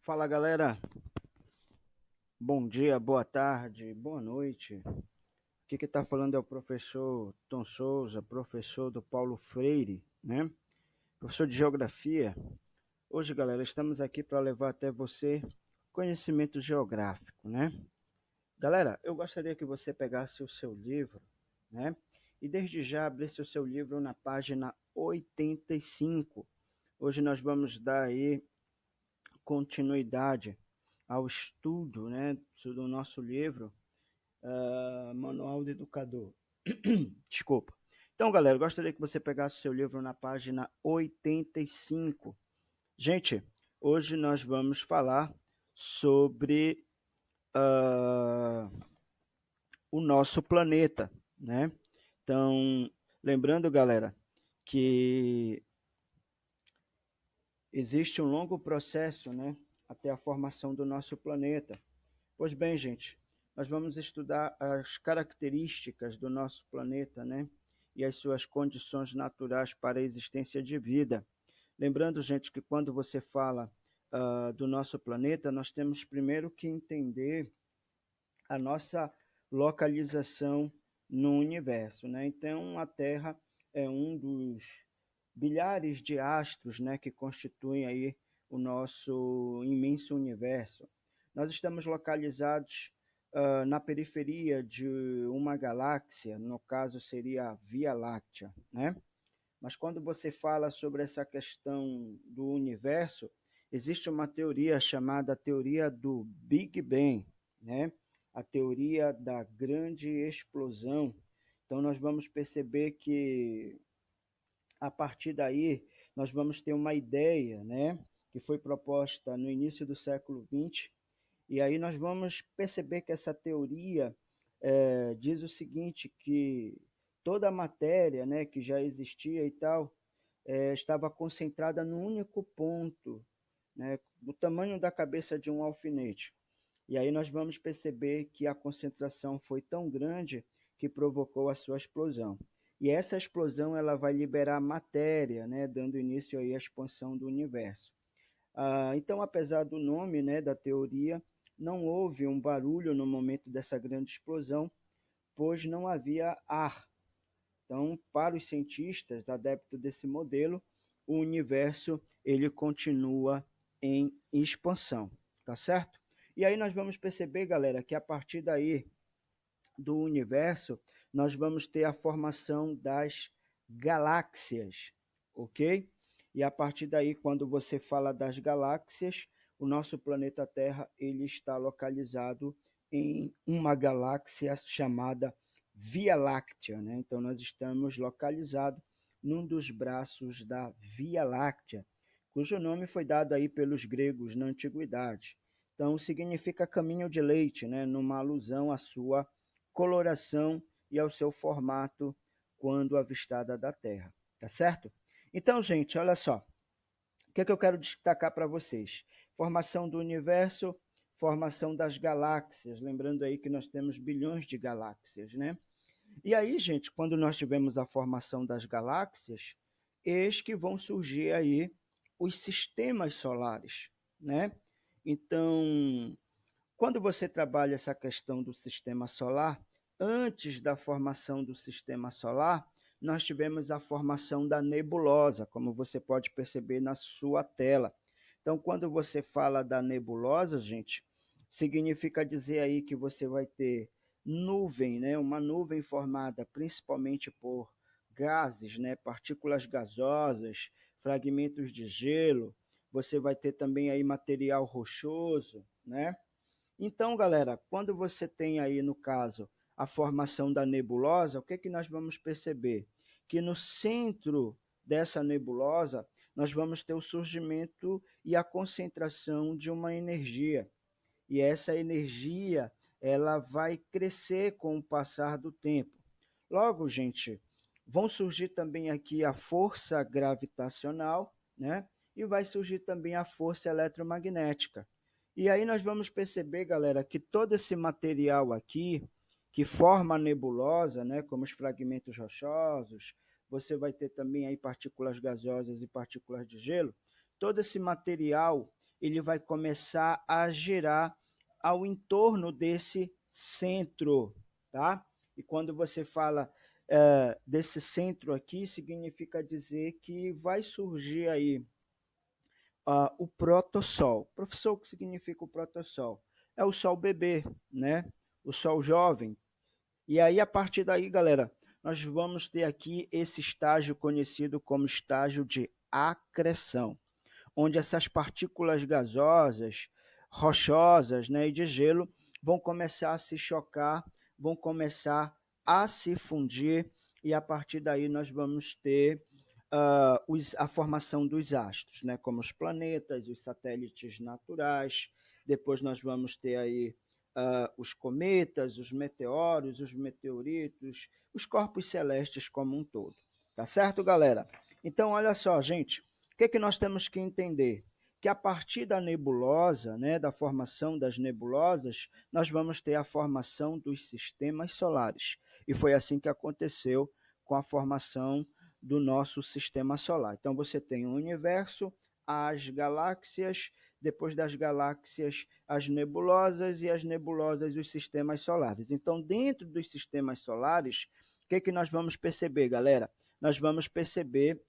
Fala galera, bom dia, boa tarde, boa noite. Aqui que está falando é o professor Tom Souza, professor do Paulo Freire, né? Professor de Geografia. Hoje, galera, estamos aqui para levar até você conhecimento geográfico, né? Galera, eu gostaria que você pegasse o seu livro, né? E desde já abrisse o seu livro na página 85. Hoje nós vamos dar aí continuidade ao estudo, né, do nosso livro, Manual do Educador. Desculpa. Então, galera, eu gostaria que você pegasse o seu livro na página 85. Gente, hoje nós vamos falar sobre o nosso planeta, né? Então, lembrando, galera, que existe um longo processo, né, até a formação do nosso planeta. Pois bem, gente, nós vamos estudar as características do nosso planeta, né? E as suas condições naturais para a existência de vida. Lembrando, gente, que quando você fala do nosso planeta, nós temos primeiro que entender a nossa localização no universo, né? Então, a Terra é um dos bilhares de astros, né, que constituem aí o nosso imenso universo. Nós estamos localizados na periferia de uma galáxia, no caso seria a Via Láctea, né? Mas quando você fala sobre essa questão do universo, existe uma teoria chamada teoria do Big Bang, né? A teoria da grande explosão. Então nós vamos perceber que a partir daí nós vamos ter uma ideia, né, que foi proposta no início do século XX, e aí nós vamos perceber que essa teoria diz o seguinte, que toda a matéria, né, que já existia e tal, estava concentrada num único ponto, né, do tamanho da cabeça de um alfinete. E aí nós vamos perceber que a concentração foi tão grande que provocou a sua explosão. E essa explosão ela vai liberar matéria, né, dando início aí à expansão do universo. Então, apesar do nome, né, da teoria, não houve um barulho no momento dessa grande explosão, pois não havia ar. Então, para os cientistas adeptos desse modelo, o universo ele continua em expansão, tá certo? E aí nós vamos perceber, galera, que a partir daí do universo, nós vamos ter a formação das galáxias, ok? E a partir daí, quando você fala das galáxias, o nosso planeta Terra ele está localizado em uma galáxia chamada Via Láctea, né? Então nós estamos localizados num dos braços da Via Láctea, cujo nome foi dado aí pelos gregos na antiguidade. Então significa caminho de leite, né? Numa alusão à sua coloração e ao seu formato quando avistada da Terra, tá certo? Então, gente, olha só, o que é que eu quero destacar para vocês? Formação do universo, formação das galáxias, lembrando aí que nós temos bilhões de galáxias, né? E aí, gente, quando nós tivemos a formação das galáxias, eis que vão surgir aí os sistemas solares, né? Então, quando você trabalha essa questão do sistema solar, antes da formação do sistema solar, nós tivemos a formação da nebulosa, como você pode perceber na sua tela. Então, quando você fala da nebulosa, gente, significa dizer aí que você vai ter nuvem, né? Uma nuvem formada principalmente por gases, né? Partículas gasosas, fragmentos de gelo. Você vai ter também aí material rochoso, né? Então, galera, quando você tem aí, no caso, a formação da nebulosa, o que é que nós vamos perceber? Que no centro dessa nebulosa, nós vamos ter o surgimento e a concentração de uma energia. E essa energia, ela vai crescer com o passar do tempo. Logo, gente, vão surgir também aqui a força gravitacional, né? E vai surgir também a força eletromagnética. E aí nós vamos perceber, galera, que todo esse material aqui, que forma a nebulosa, né, como os fragmentos rochosos, você vai ter também aí partículas gasosas e partículas de gelo, todo esse material ele vai começar a girar ao entorno desse centro, tá? E quando você fala desse centro aqui, significa dizer que vai surgir aí o protossol. Professor, o que significa o protossol? É o sol bebê, né? O sol jovem. E aí, a partir daí, galera, nós vamos ter aqui esse estágio conhecido como estágio de acreção, onde essas partículas gasosas, rochosas, né, e de gelo vão começar a se chocar, vão começar a se fundir, e a partir daí nós vamos ter a formação dos astros, né, como os planetas, os satélites naturais. Depois nós vamos ter aí os cometas, os meteoros, os meteoritos, os corpos celestes como um todo. Tá certo, galera? Então, olha só, gente, o que, que nós temos que entender? Que a partir da nebulosa, né, da formação das nebulosas, nós vamos ter a formação dos sistemas solares. E foi assim que aconteceu com a formação do nosso sistema solar. Então, você tem o universo, as galáxias, depois das galáxias, as nebulosas, e as nebulosas, os sistemas solares. Então, dentro dos sistemas solares, o que, que nós vamos perceber, galera? Nós vamos perceber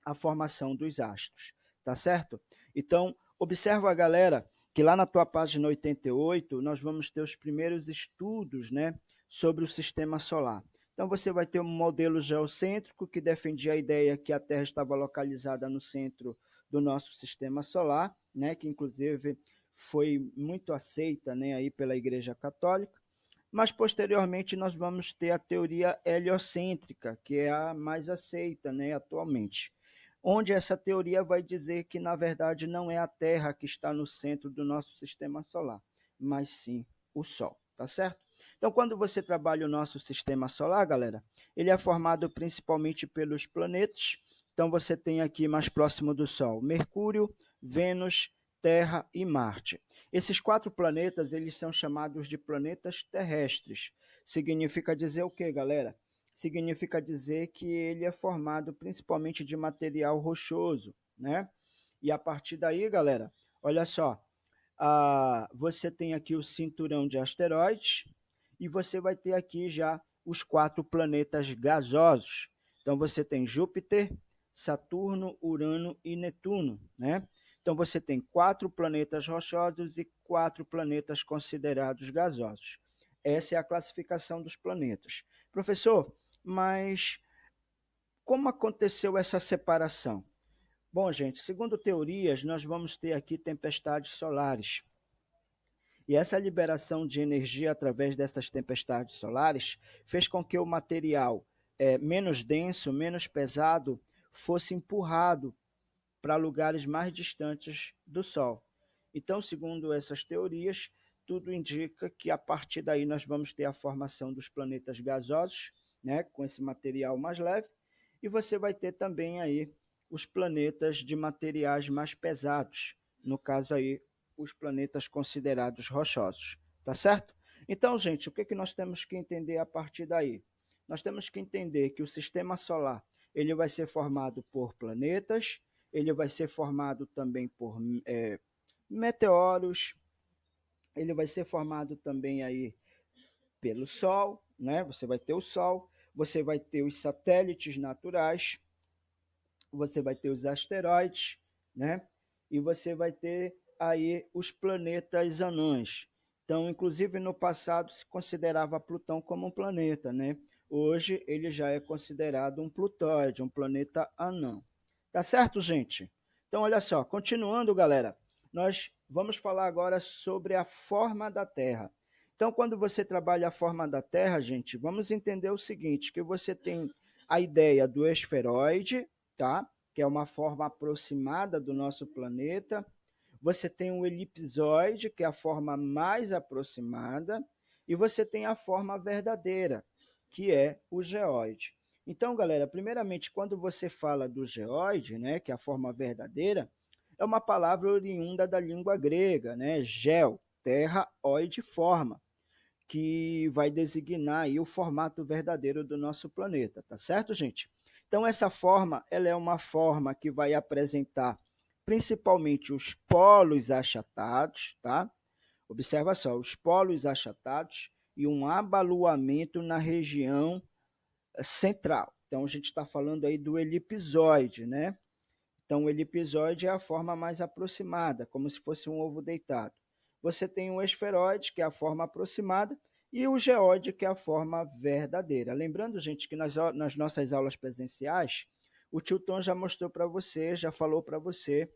a formação dos astros, tá certo? Então, observa, galera, que lá na tua página 88, nós vamos ter os primeiros estudos, né, sobre o sistema solar. Então, você vai ter um modelo geocêntrico que defendia a ideia que a Terra estava localizada no centro do nosso sistema solar, né, que inclusive foi muito aceita, né, aí pela Igreja Católica. Mas posteriormente nós vamos ter a teoria heliocêntrica, que é a mais aceita, né, atualmente, onde essa teoria vai dizer que na verdade não é a Terra que está no centro do nosso sistema solar, mas sim o Sol, tá certo? Então, quando você trabalha o nosso sistema solar, galera, ele é formado principalmente pelos planetas. Então, você tem aqui mais próximo do Sol Mercúrio, Vênus, Terra e Marte. Esses 4 planetas, eles são chamados de planetas terrestres. Significa dizer o quê, galera? Significa dizer que ele é formado principalmente de material rochoso, né? E a partir daí, galera, olha só, você tem aqui o cinturão de asteroides e você vai ter aqui já os 4 planetas gasosos. Então você tem Júpiter, Saturno, Urano e Netuno, né? Então você tem 4 planetas rochosos e 4 planetas considerados gasosos. Essa é a classificação dos planetas. Professor, mas como aconteceu essa separação? Bom, gente, segundo teorias, nós vamos ter aqui tempestades solares. E essa liberação de energia através dessas tempestades solares fez com que o material menos denso, menos pesado, fosse empurrado para lugares mais distantes do Sol. Então, segundo essas teorias, tudo indica que a partir daí nós vamos ter a formação dos planetas gasosos, né, com esse material mais leve, e você vai ter também aí os planetas de materiais mais pesados, no caso aí os planetas considerados rochosos, tá certo? Então, gente, o que que nós temos que entender a partir daí? Nós temos que entender que o sistema solar ele vai ser formado por planetas, ele vai ser formado também por meteoros, ele vai ser formado também aí pelo Sol, né? Você vai ter o Sol, você vai ter os satélites naturais, você vai ter os asteroides, né? E você vai ter aí os planetas anãs. Então, inclusive no passado se considerava Plutão como um planeta, né? Hoje ele já é considerado um plutóide, um planeta anão. Tá certo, gente? Então, olha só, continuando, galera, nós vamos falar agora sobre a forma da Terra. Então, quando você trabalha a forma da Terra, gente, vamos entender o seguinte, que você tem a ideia do esferoide, tá? Que é uma forma aproximada do nosso planeta. Você tem o elipsoide, que é a forma mais aproximada, e você tem a forma verdadeira, que é o geóide. Então, galera, primeiramente, quando você fala do geóide, né, que é a forma verdadeira, é uma palavra oriunda da língua grega, né, geo, terra, oide, forma, que vai designar aí o formato verdadeiro do nosso planeta, tá certo, gente? Então, essa forma, ela é uma forma que vai apresentar principalmente os polos achatados, tá? Observa só, os polos achatados e um abaloamento na região central. Então, a gente está falando aí do elipsoide, né? Então, o elipsoide é a forma mais aproximada, como se fosse um ovo deitado. Você tem o esferoide, que é a forma aproximada, e o geoide, que é a forma verdadeira. Lembrando, gente, que nas nossas aulas presenciais, o tio Tom já mostrou para você, já falou para você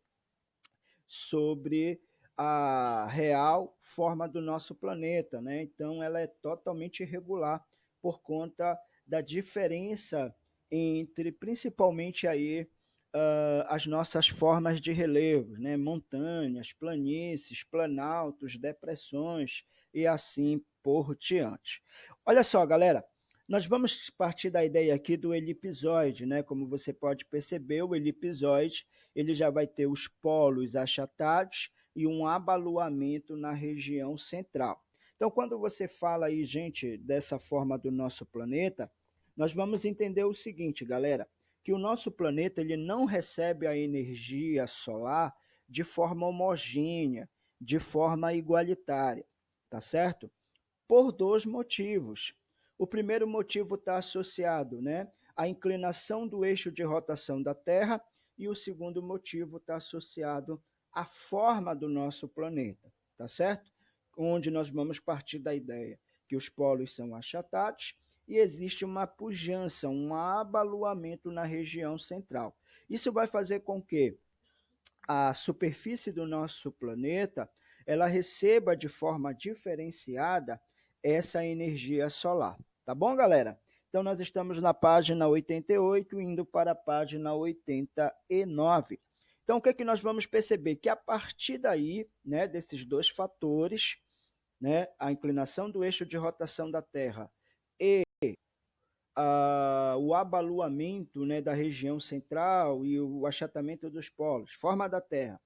sobre a real forma do nosso planeta, né? Então, ela é totalmente irregular por conta da diferença entre, principalmente aí, as nossas formas de relevo, né? Montanhas, planícies, planaltos, depressões e assim por diante. Olha só, galera, nós vamos partir da ideia aqui do elipsoide, né? Como você pode perceber, o elipsoide ele já vai ter os polos achatados e um abaloamento na região central. Então, quando você fala aí, gente, dessa forma do nosso planeta, nós vamos entender o seguinte, galera, que o nosso planeta ele não recebe a energia solar de forma homogênea, de forma igualitária, tá certo? Por dois motivos. O primeiro motivo está associado, né, à inclinação do eixo de rotação da Terra, e o segundo motivo está associado à forma do nosso planeta, tá certo? Onde nós vamos partir da ideia que os polos são achatados e existe uma pujança, um abaloamento na região central. Isso vai fazer com que a superfície do nosso planeta ela receba de forma diferenciada essa energia solar. Tá bom, galera? Então, nós estamos na página 88, indo para a página 89. Então, o que é que nós vamos perceber? Que a partir daí, né, desses dois fatores, né, a inclinação do eixo de rotação da Terra e o abaloamento, né, da região central e o achatamento dos polos, forma da Terra,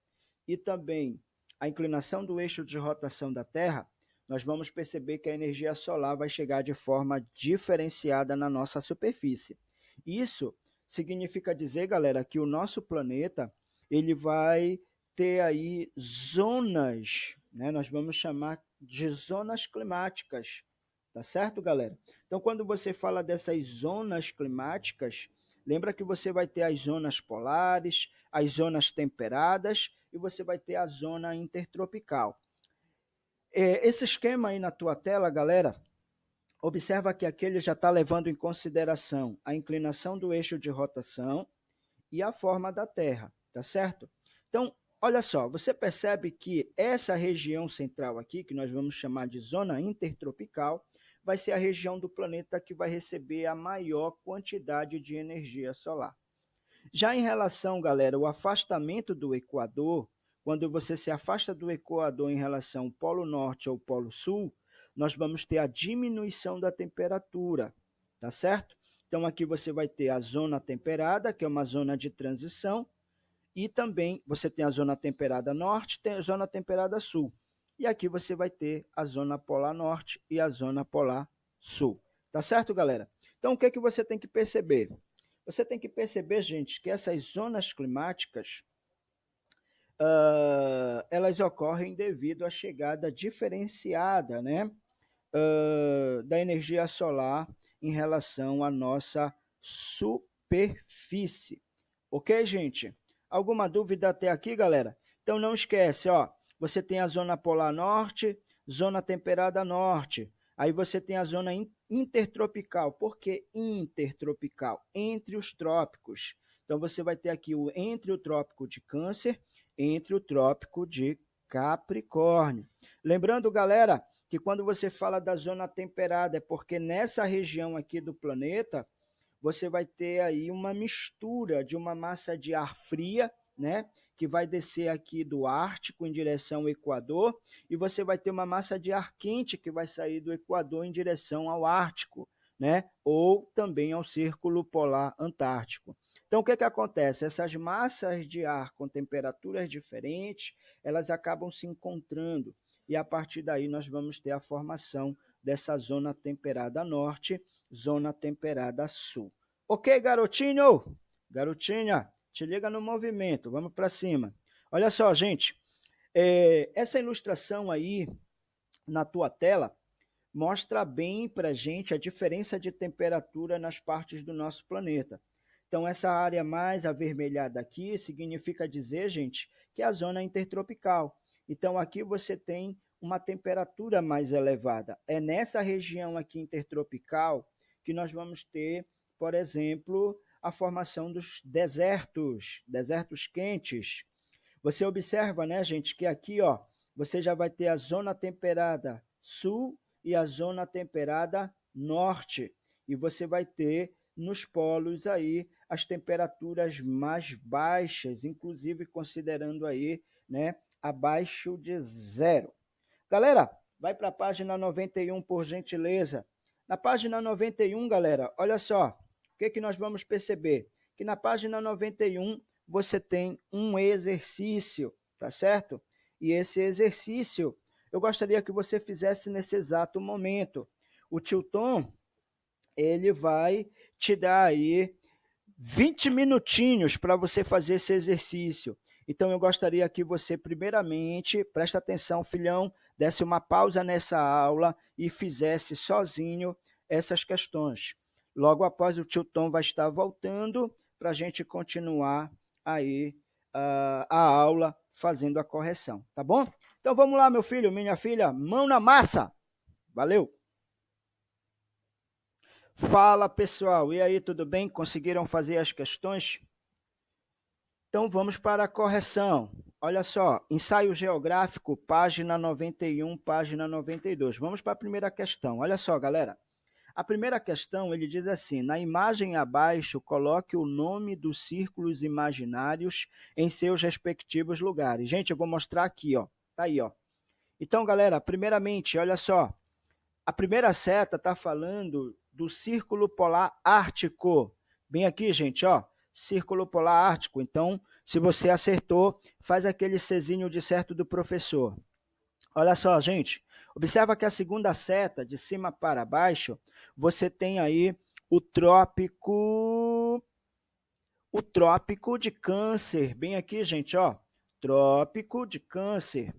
e também a inclinação do eixo de rotação da Terra, nós vamos perceber que a energia solar vai chegar de forma diferenciada na nossa superfície. Isso significa dizer, galera, que o nosso planeta ele vai ter aí zonas, né? Nós vamos chamar de zonas climáticas, tá certo, galera? Então, quando você fala dessas zonas climáticas, lembra que você vai ter as zonas polares, as zonas temperadas e você vai ter a zona intertropical. Esse esquema aí na tua tela, galera, observa que aqui ele já está levando em consideração a inclinação do eixo de rotação e a forma da Terra, tá certo? Então, olha só, você percebe que essa região central aqui, que nós vamos chamar de zona intertropical, vai ser a região do planeta que vai receber a maior quantidade de energia solar. Já em relação, galera, ao afastamento do Equador, quando você se afasta do Equador em relação ao Polo Norte ou Polo Sul, nós vamos ter a diminuição da temperatura, tá certo? Então, aqui você vai ter a zona temperada, que é uma zona de transição, e também você tem a zona temperada norte, tem a zona temperada sul. E aqui você vai ter a zona polar norte e a zona polar sul. Tá certo, galera? Então, o que é que você tem que perceber? Você tem que perceber, gente, que essas zonas climáticas, elas ocorrem devido à chegada diferenciada, né, da energia solar em relação à nossa superfície. Ok, gente? Alguma dúvida até aqui, galera? Então não esquece, ó, você tem a zona polar norte, zona temperada norte. Aí você tem a zona intertropical. Por que intertropical? Entre os trópicos. Então você vai ter aqui entre o trópico de Câncer, entre o trópico de Capricórnio. Lembrando, galera, que quando você fala da zona temperada, é porque nessa região aqui do planeta, você vai ter aí uma mistura de uma massa de ar fria, né, que vai descer aqui do Ártico em direção ao Equador, e você vai ter uma massa de ar quente que vai sair do Equador em direção ao Ártico, né, ou também ao Círculo Polar Antártico. Então, o que acontece? Essas massas de ar com temperaturas diferentes, elas acabam se encontrando, e a partir daí nós vamos ter a formação dessa zona temperada norte, zona temperada sul. Ok, garotinho? Garotinha, te liga no movimento, vamos para cima. Olha só, gente, essa ilustração aí na tua tela mostra bem para a gente a diferença de temperatura nas partes do nosso planeta. Então, essa área mais avermelhada aqui significa dizer, gente, que é a zona intertropical. Então, aqui você tem uma temperatura mais elevada. É nessa região aqui intertropical que nós vamos ter, por exemplo, a formação dos desertos, desertos quentes. Você observa, né, gente, que aqui, ó, você já vai ter a zona temperada sul e a zona temperada norte. E você vai ter nos polos aí as temperaturas mais baixas, inclusive considerando aí, né, abaixo de zero. Galera, vai para a página 91, por gentileza. Na página 91, galera, olha só, o que nós vamos perceber? Que na página 91 você tem um exercício, tá certo? E esse exercício eu gostaria que você fizesse nesse exato momento. O tio Tom, ele vai te dar aí 20 minutinhos para você fazer esse exercício. Então eu gostaria que você, primeiramente, presta atenção, filhão, desse uma pausa nessa aula e fizesse sozinho essas questões. Logo após, o tio Tom vai estar voltando para a gente continuar aí a aula fazendo a correção, tá bom? Então vamos lá, meu filho, minha filha, mão na massa. Valeu! Fala, pessoal. E aí, tudo bem? Conseguiram fazer as questões? Então vamos para a correção. Olha só, ensaio geográfico, página 91, página 92. Vamos para a primeira questão. Olha só, galera. A primeira questão, ele diz assim: na imagem abaixo, coloque o nome dos círculos imaginários em seus respectivos lugares. Gente, eu vou mostrar aqui, ó. Tá aí, ó. Então, galera, primeiramente, olha só. A primeira seta está falando do Círculo Polar Ártico. Bem aqui, gente, ó, Círculo Polar Ártico. Então, se você acertou, faz aquele Czinho de certo do professor. Olha só, gente, observa que a segunda seta, de cima para baixo, você tem aí o trópico de Câncer. Bem aqui, gente, ó, Trópico de Câncer.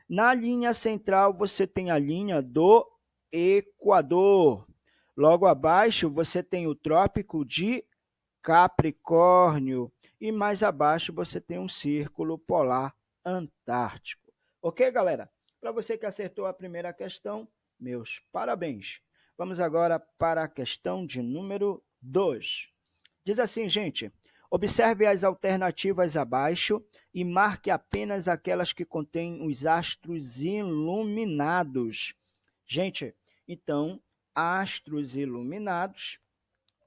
Na linha central, você tem a linha do Equador. Logo abaixo, você tem o Trópico de Capricórnio. E mais abaixo, você tem um Círculo Polar Antártico. Ok, galera? Para você que acertou a primeira questão, meus parabéns. Vamos agora para a questão de número 2. Diz assim, gente, observe as alternativas abaixo e marque apenas aquelas que contêm os astros iluminados. Gente, então, astros iluminados,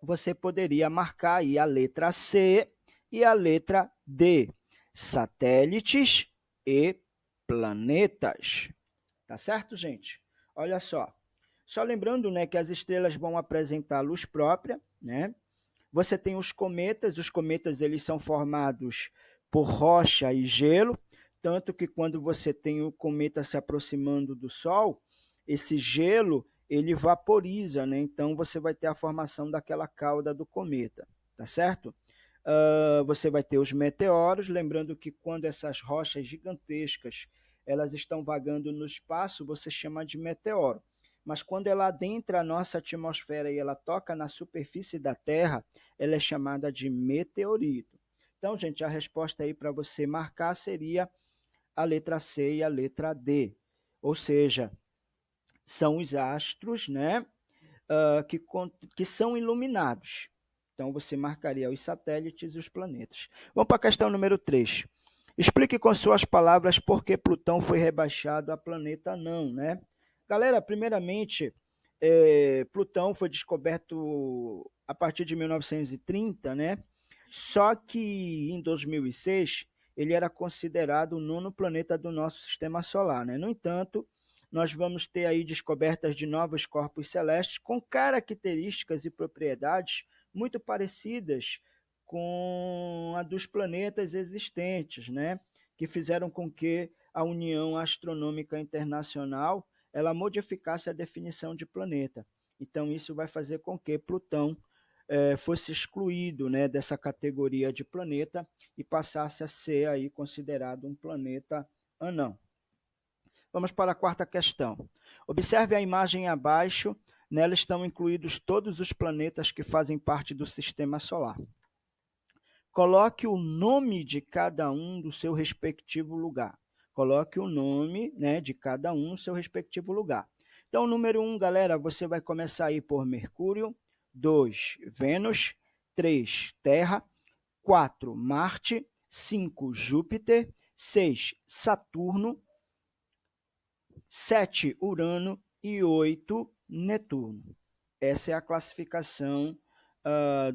você poderia marcar aí a letra C e a letra D, satélites e planetas. Tá certo, gente? Olha só. Só lembrando, né, que as estrelas vão apresentar luz própria, né? Você tem os cometas eles são formados por rocha e gelo, tanto que quando você tem o cometa se aproximando do Sol, esse gelo ele vaporiza, né? Então você vai ter a formação daquela cauda do cometa, tá certo? Você vai ter os meteoros, lembrando que quando essas rochas gigantescas elas estão vagando no espaço, você chama de meteoro. Mas quando ela adentra a nossa atmosfera e ela toca na superfície da Terra, ela é chamada de meteorito. Então, gente, a resposta aí para você marcar seria a letra C e a letra D. Ou seja, são os astros, né, que são iluminados. Então, você marcaria os satélites e os planetas. Vamos para a questão número 3. Explique com suas palavras por que Plutão foi rebaixado a planeta não, né? Galera, primeiramente, Plutão foi descoberto a partir de 1930, né? Só que em 2006 ele era considerado o nono planeta do nosso sistema solar, né? No entanto, nós vamos ter aí descobertas de novos corpos celestes com características e propriedades muito parecidas com a dos planetas existentes, né? Que fizeram com que a União Astronômica Internacional ela modificasse a definição de planeta. Então, isso vai fazer com que Plutão fosse excluído, né, dessa categoria de planeta e passasse a ser aí considerado um planeta anão. Vamos para a quarta questão. Observe a imagem abaixo, nela estão incluídos todos os planetas que fazem parte do Sistema Solar. Coloque o nome de cada um do seu respectivo lugar. Coloque o nome, né, de cada um no seu respectivo lugar. Então, número 1, galera, você vai começar aí por Mercúrio, 2, Vênus, 3, Terra, 4, Marte, 5, Júpiter, 6, Saturno, 7, Urano e 8, Netuno. Essa é a classificação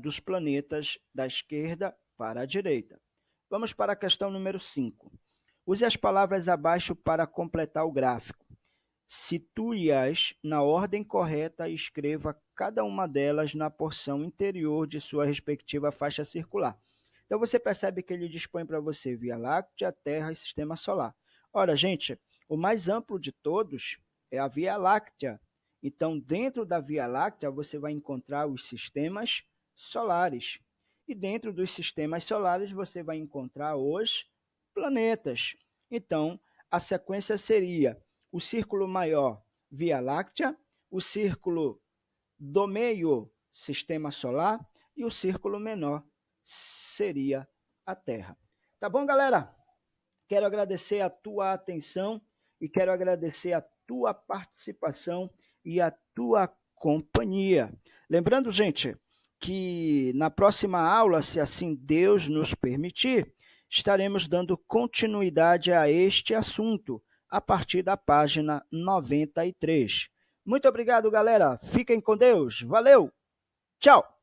dos planetas da esquerda para a direita. Vamos para a questão número 5. Use as palavras abaixo para completar o gráfico. Situe-as na ordem correta e escreva cada uma delas na porção interior de sua respectiva faixa circular. Então, você percebe que ele dispõe para você Via Láctea, Terra e Sistema Solar. Ora, gente, o mais amplo de todos é a Via Láctea. Então, dentro da Via Láctea, você vai encontrar os sistemas solares. E dentro dos sistemas solares, você vai encontrar os planetas. Então, a sequência seria o círculo maior, Via Láctea, o círculo do meio, Sistema Solar, e o círculo menor seria a Terra. Tá bom, galera? Quero agradecer a tua atenção e quero agradecer a tua participação e a tua companhia. Lembrando, gente, que na próxima aula, se assim Deus nos permitir, estaremos dando continuidade a este assunto a partir da página 93. Muito obrigado, galera. Fiquem com Deus. Valeu. Tchau.